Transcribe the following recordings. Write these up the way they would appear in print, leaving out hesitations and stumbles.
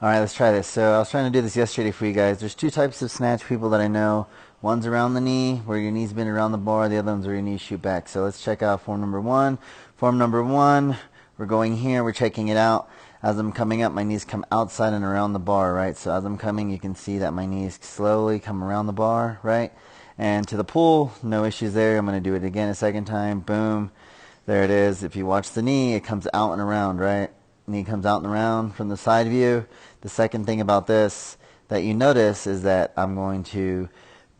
Alright, let's try this. So I was trying to do this yesterday for you guys. There's two types of snatch people that I know. One's around the knee, where your knees bend around the bar. The other one's where your knees shoot back. So let's check out form number one. Form number one, we're going here, we're checking it out. As I'm coming up, my knees come outside and around the bar, right? So as I'm coming, you can see that my knees slowly come around the bar, right? And to the pull, no issues there. I'm going to do it again a second time. Boom. There it is. If you watch the knee, it comes out and around, right? Knee comes out and around from the side view. The second thing about this that you notice is that I'm going to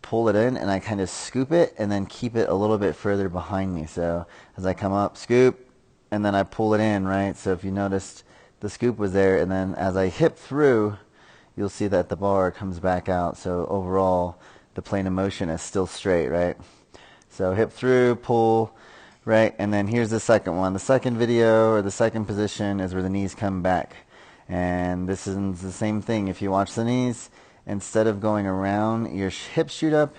pull it in and I kind of scoop it and then keep it a little bit further behind me. So as I come up, scoop, and then I pull it in, right? So if you noticed, the scoop was there, and then as I hip through, you'll see that the bar comes back out. So overall, the plane of motion is still straight, right? So hip through, pull, right? And then here's the second one. The second video, or the second position, is where the knees come back. And this is the same thing. If you watch the knees, instead of going around, your hips shoot up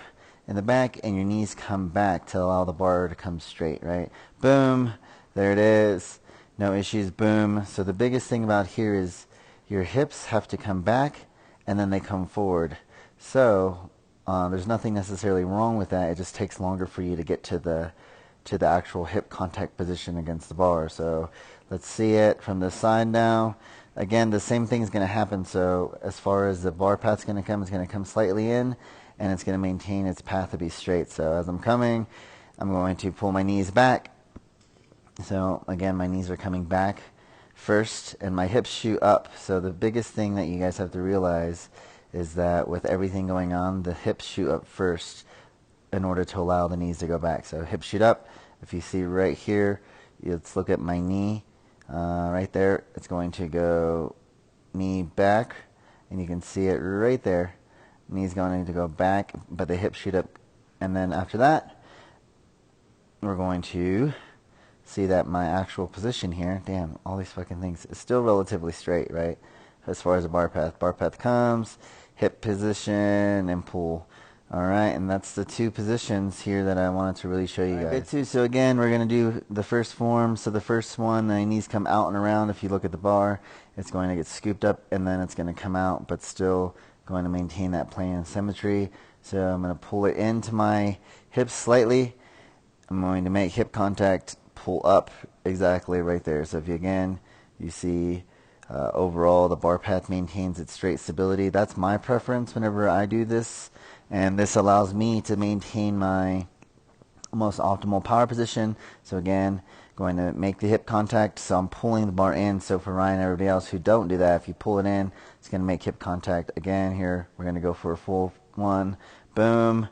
in the back and your knees come back to allow the bar to come straight, right? Boom, there it is. No issues, boom. So the biggest thing about here is your hips have to come back and then they come forward. So there's nothing necessarily wrong with that. It just takes longer for you to get to the actual hip contact position against the bar. So let's see it from the side now. Again, the same thing is going to happen. So as far as the bar path's going to come, it's going to come slightly in, and it's going to maintain its path to be straight. So as I'm coming, I'm going to pull my knees back. So again, my knees are coming back first, and my hips shoot up. So the biggest thing that you guys have to realize is that with everything going on, the hips shoot up first in order to allow the knees to go back. So hips shoot up. If you see right here, let's look at my knee. Right there, it's going to go knee back, and you can see it right there. Knee's going to go back, but the hips shoot up. And then after that, we're going to see that my actual position here, damn, all these fucking things, is still relatively straight, right? As far as the bar path. Bar path comes, hip position, and pull. Alright, and that's the two positions here that I wanted to really show you guys. So again, we're going to do the first form. So the first one, the knees come out and around. If you look at the bar, it's going to get scooped up and then it's going to come out, but still going to maintain that plane and symmetry. So I'm going to pull it into my hips slightly. I'm going to make hip contact, pull up exactly right there. So if you see overall the bar path maintains its straight stability. That's my preference whenever I do this. And this allows me to maintain my most optimal power position. So again, going to make the hip contact, so I'm pulling the bar in. So for Ryan and everybody else who don't do that, if you pull it in, it's going to make hip contact. Again, here we're going to go for a full one. Boom.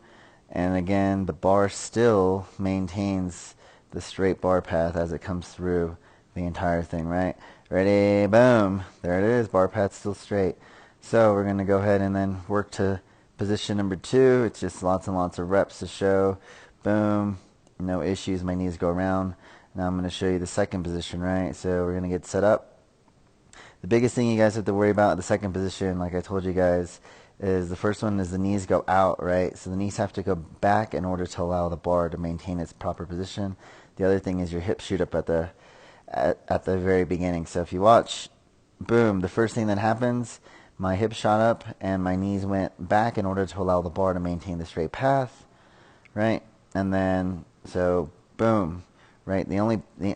And again, the bar still maintains the straight bar path as it comes through the entire thing, right? Ready, boom. There it is, bar path still straight. So we're going to go ahead and then work to position number two. It's just lots and lots of reps to show. Boom. No issues. My knees go around. Now I'm going to show you the second position, right? So we're going to get set up. The biggest thing you guys have to worry about in the second position, like I told you guys, is the first one is the knees go out, right? So the knees have to go back in order to allow the bar to maintain its proper position. The other thing is your hips shoot up at the very beginning. So if you watch, boom, the first thing that happens, my hips shot up and my knees went back in order to allow the bar to maintain the straight path, right? And then, so boom, right? The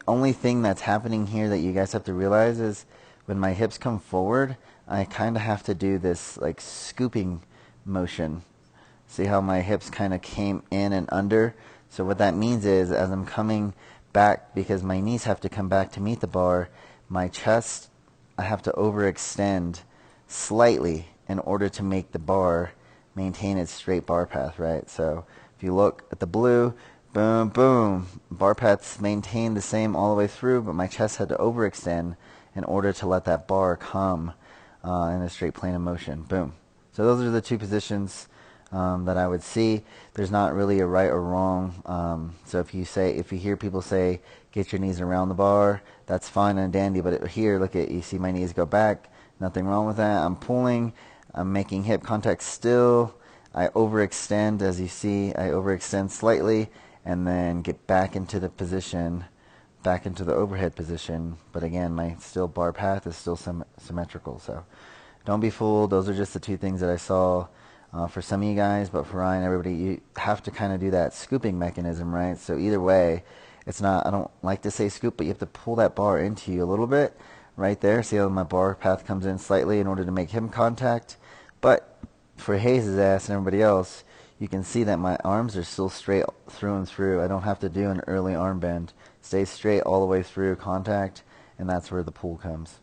only thing that's happening here that you guys have to realize is when my hips come forward, I kind of have to do this like scooping motion. See how my hips kind of came in and under? So what that means is as I'm coming back, because my knees have to come back to meet the bar, my chest, I have to overextend slightly in order to make the bar maintain its straight bar path, right? So if you look at the blue, boom, boom, bar paths maintain the same all the way through, but my chest had to overextend in order to let that bar come in a straight plane of motion. Boom. So those are the two positions that I would see. There's not really a right or wrong. So if you hear people say, get your knees around the bar, that's fine and dandy. But here, look at, you see my knees go back. Nothing wrong with that. I'm pulling. I'm making hip contact still. I overextend, as you see. I overextend slightly and then get back into the position, back into the overhead position. But again, my still bar path is still symmetrical. So don't be fooled. Those are just the two things that I saw for some of you guys, but for Ryan, everybody, you have to kind of do that scooping mechanism, right? So either way, it's not, I don't like to say scoop, but you have to pull that bar into you a little bit right there. See how my bar path comes in slightly in order to make him contact. But for Hayes' ass and everybody else, you can see that my arms are still straight through and through. I don't have to do an early arm bend. Stay straight all the way through contact, and that's where the pull comes.